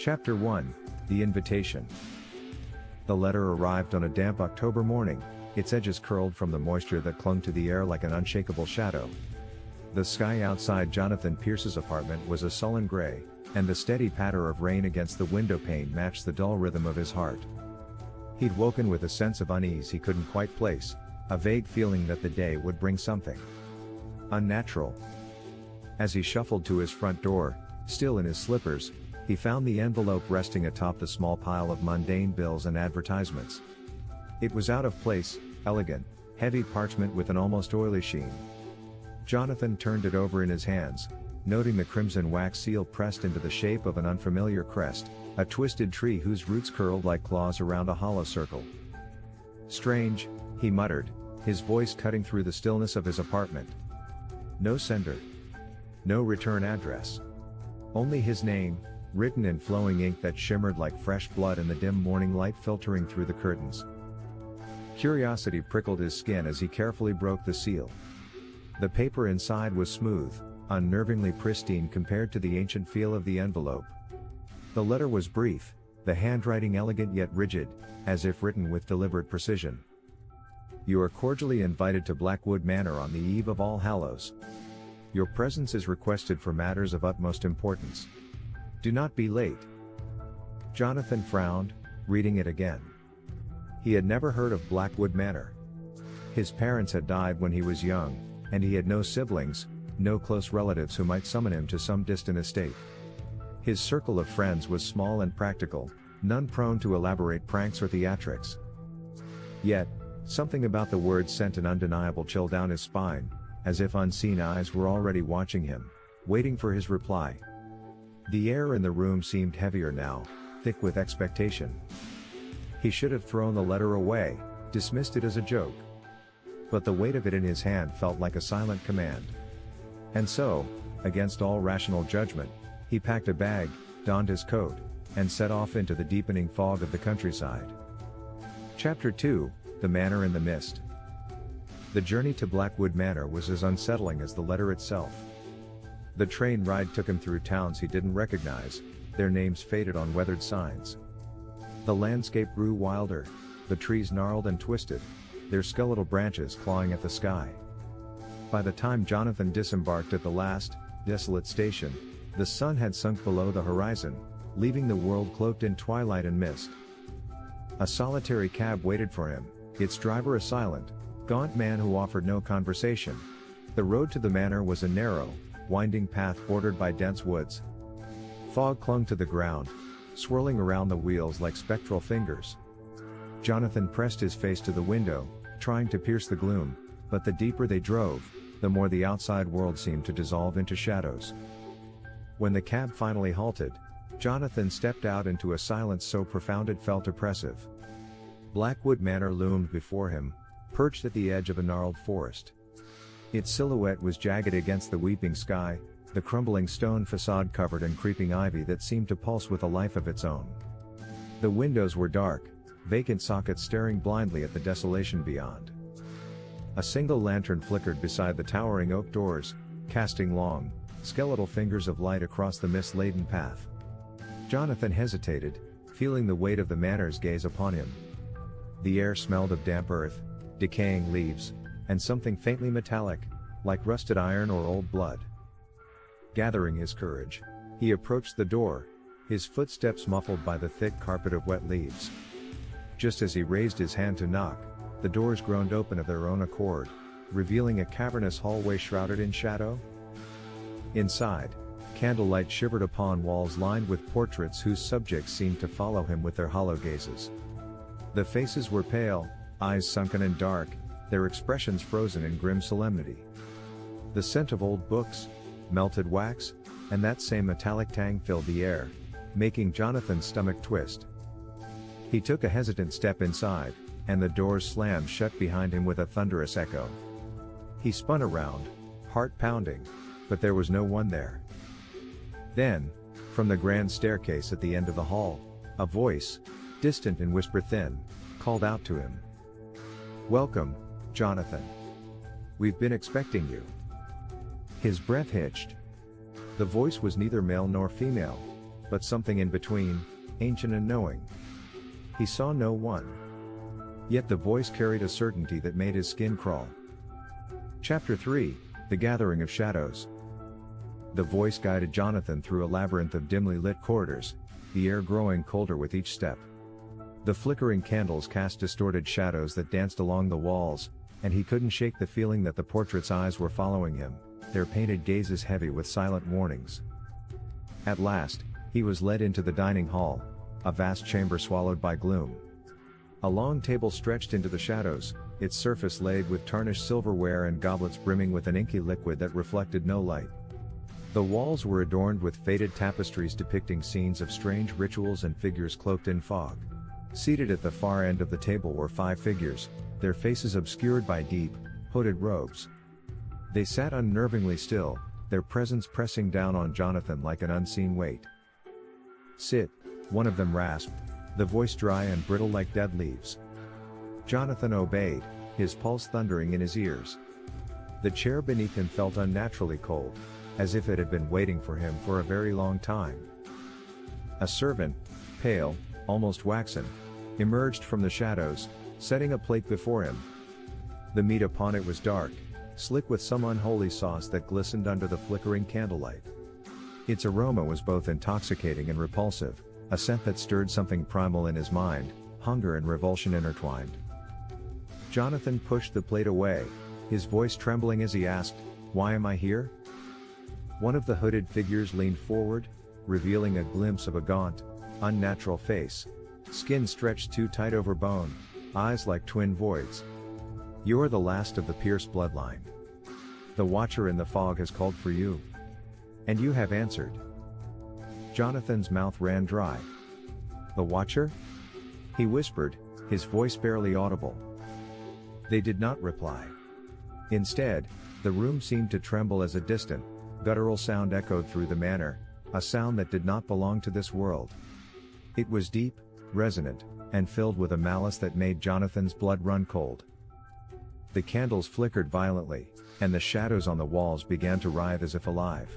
Chapter 1, The Invitation. The letter arrived on a damp October morning, its edges curled from the moisture that clung to the air like an unshakable shadow. The sky outside Jonathan Pierce's apartment was a sullen gray, and the steady patter of rain against the windowpane matched the dull rhythm of his heart. He'd woken with a sense of unease he couldn't quite place, a vague feeling that the day would bring something unnatural. As he shuffled to his front door, still in his slippers, he found the envelope resting atop the small pile of mundane bills and advertisements. It was out of place, elegant, heavy parchment with an almost oily sheen. Jonathan turned it over in his hands, noting the crimson wax seal pressed into the shape of an unfamiliar crest, a twisted tree whose roots curled like claws around a hollow circle. "Strange," he muttered, his voice cutting through the stillness of his apartment. No sender. No return address. Only his name, written in flowing ink that shimmered like fresh blood in the dim morning light filtering through the curtains. Curiosity prickled his skin as he carefully broke the seal. The paper inside was smooth, unnervingly pristine compared to the ancient feel of the envelope. The letter was brief, the handwriting elegant yet rigid, as if written with deliberate precision. "You are cordially invited to Blackwood Manor on the eve of All Hallows. Your presence is requested for matters of utmost importance. Do not be late." Jonathan frowned, reading it again. He had never heard of Blackwood Manor. His parents had died when he was young, and he had no siblings, no close relatives who might summon him to some distant estate. His circle of friends was small and practical, none prone to elaborate pranks or theatrics. Yet, something about the words sent an undeniable chill down his spine, as if unseen eyes were already watching him, waiting for his reply. The air in the room seemed heavier now, thick with expectation. He should have thrown the letter away, dismissed it as a joke. But the weight of it in his hand felt like a silent command. And so, against all rational judgment, he packed a bag, donned his coat, and set off into the deepening fog of the countryside. Chapter 2, The Manor in the Mist. The journey to Blackwood Manor was as unsettling as the letter itself. The train ride took him through towns he didn't recognize, their names faded on weathered signs. The landscape grew wilder, the trees gnarled and twisted, their skeletal branches clawing at the sky. By the time Jonathan disembarked at the last, desolate station, the sun had sunk below the horizon, leaving the world cloaked in twilight and mist. A solitary cab waited for him, its driver a silent, gaunt man who offered no conversation. The road to the manor was a narrow, winding path bordered by dense woods. Fog clung to the ground, swirling around the wheels like spectral fingers. Jonathan pressed his face to the window, trying to pierce the gloom, but the deeper they drove, the more the outside world seemed to dissolve into shadows. When the cab finally halted, Jonathan stepped out into a silence so profound it felt oppressive. Blackwood Manor loomed before him, perched at the edge of a gnarled forest. Its silhouette was jagged against the weeping sky, the crumbling stone facade covered in creeping ivy that seemed to pulse with a life of its own. The windows were dark, vacant sockets staring blindly at the desolation beyond. A single lantern flickered beside the towering oak doors, casting long, skeletal fingers of light across the mist-laden path. Jonathan hesitated, feeling the weight of the manor's gaze upon him. The air smelled of damp earth, decaying leaves, and something faintly metallic, like rusted iron or old blood. Gathering his courage, he approached the door, his footsteps muffled by the thick carpet of wet leaves. Just as he raised his hand to knock, the doors groaned open of their own accord, revealing a cavernous hallway shrouded in shadow. Inside, candlelight shivered upon walls lined with portraits whose subjects seemed to follow him with their hollow gazes. The faces were pale, eyes sunken and dark, their expressions frozen in grim solemnity. The scent of old books, melted wax, and that same metallic tang filled the air, making Jonathan's stomach twist. He took a hesitant step inside, and the doors slammed shut behind him with a thunderous echo. He spun around, heart pounding, but there was no one there. Then, from the grand staircase at the end of the hall, a voice, distant and whisper thin, called out to him. "Welcome, Jonathan. We've been expecting you." His breath hitched. The voice was neither male nor female, but something in between, ancient and knowing. He saw no one. Yet the voice carried a certainty that made his skin crawl. Chapter 3, The Gathering of Shadows. The voice guided Jonathan through a labyrinth of dimly lit corridors, the air growing colder with each step. The flickering candles cast distorted shadows that danced along the walls, and he couldn't shake the feeling that the portrait's eyes were following him, their painted gazes heavy with silent warnings. At last, he was led into the dining hall, a vast chamber swallowed by gloom. A long table stretched into the shadows, its surface laid with tarnished silverware and goblets brimming with an inky liquid that reflected no light. The walls were adorned with faded tapestries depicting scenes of strange rituals and figures cloaked in fog. Seated at the far end of the table were 5 figures, their faces obscured by deep, hooded robes. They sat unnervingly still, their presence pressing down on Jonathan like an unseen weight. "Sit," one of them rasped, the voice dry and brittle like dead leaves. Jonathan obeyed, his pulse thundering in his ears. The chair beneath him felt unnaturally cold, as if it had been waiting for him for a very long time. A servant, pale, almost waxen, emerged from the shadows, setting a plate before him. The meat upon it was dark, slick with some unholy sauce that glistened under the flickering candlelight. Its aroma was both intoxicating and repulsive, a scent that stirred something primal in his mind, hunger and revulsion intertwined. Jonathan pushed the plate away, his voice trembling as he asked, "Why am I here?" One of the hooded figures leaned forward, revealing a glimpse of a gaunt, unnatural face, skin stretched too tight over bone, eyes like twin voids. "You're the last of the Pierce bloodline. The Watcher in the fog has called for you. And you have answered." Jonathan's mouth ran dry. "The Watcher?" he whispered, his voice barely audible. They did not reply. Instead, the room seemed to tremble as a distant, guttural sound echoed through the manor, a sound that did not belong to this world. It was deep, resonant, and filled with a malice that made Jonathan's blood run cold. The candles flickered violently, and the shadows on the walls began to writhe as if alive.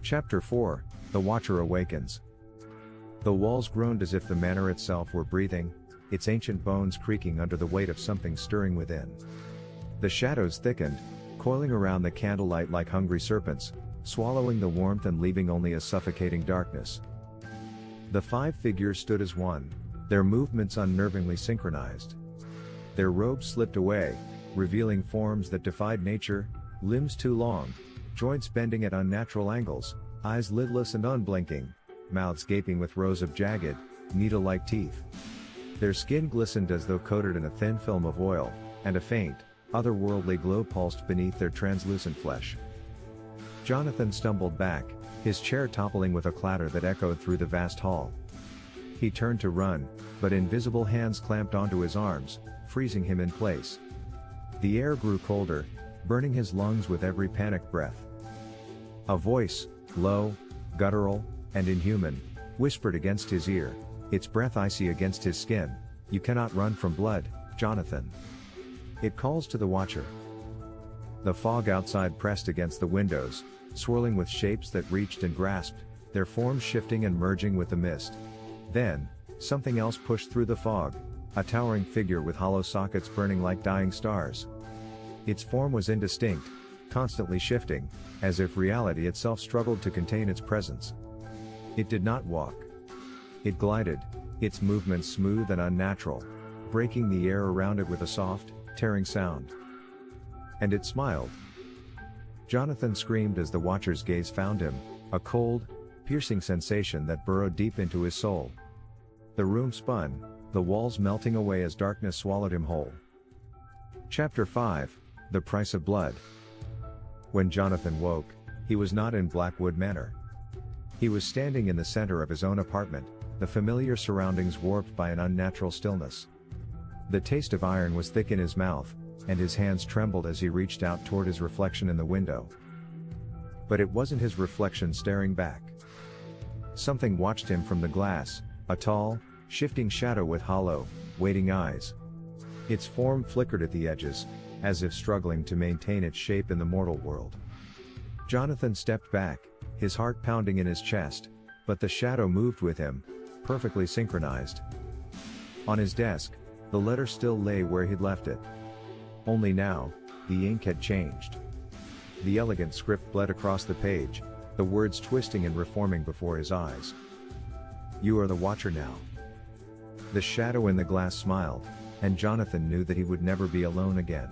Chapter 4, The Watcher Awakens. The walls groaned as if the manor itself were breathing, its ancient bones creaking under the weight of something stirring within. The shadows thickened, coiling around the candlelight like hungry serpents, swallowing the warmth and leaving only a suffocating darkness. The 5 figures stood as one, their movements unnervingly synchronized. Their robes slipped away, revealing forms that defied nature, limbs too long, joints bending at unnatural angles, eyes lidless and unblinking, mouths gaping with rows of jagged, needle-like teeth. Their skin glistened as though coated in a thin film of oil, and a faint, otherworldly glow pulsed beneath their translucent flesh. Jonathan stumbled back, his chair toppling with a clatter that echoed through the vast hall. He turned to run, but invisible hands clamped onto his arms, freezing him in place. The air grew colder, burning his lungs with every panicked breath. A voice, low, guttural, and inhuman, whispered against his ear, its breath icy against his skin, "You cannot run from blood, Jonathan. It calls to the Watcher." The fog outside pressed against the windows, swirling with shapes that reached and grasped, their forms shifting and merging with the mist. Then, something else pushed through the fog, a towering figure with hollow sockets burning like dying stars. Its form was indistinct, constantly shifting, as if reality itself struggled to contain its presence. It did not walk. It glided, its movements smooth and unnatural, breaking the air around it with a soft, tearing sound. And it smiled. Jonathan screamed as the Watcher's gaze found him, a cold, piercing sensation that burrowed deep into his soul. The room spun, the walls melting away as darkness swallowed him whole. Chapter 5, The Price of Blood. When Jonathan woke, he was not in Blackwood Manor. He was standing in the center of his own apartment, the familiar surroundings warped by an unnatural stillness. The taste of iron was thick in his mouth, and his hands trembled as he reached out toward his reflection in the window. But it wasn't his reflection staring back. Something watched him from the glass, a tall, shifting shadow with hollow, waiting eyes. Its form flickered at the edges, as if struggling to maintain its shape in the mortal world. Jonathan stepped back, his heart pounding in his chest, But the shadow moved with him, perfectly synchronized. On his desk, the letter still lay where he'd left it. Only now, the ink had changed. The elegant script bled across the page, the words twisting and reforming before his eyes. "You are the watcher now." The shadow in the glass smiled, and Jonathan knew that he would never be alone again.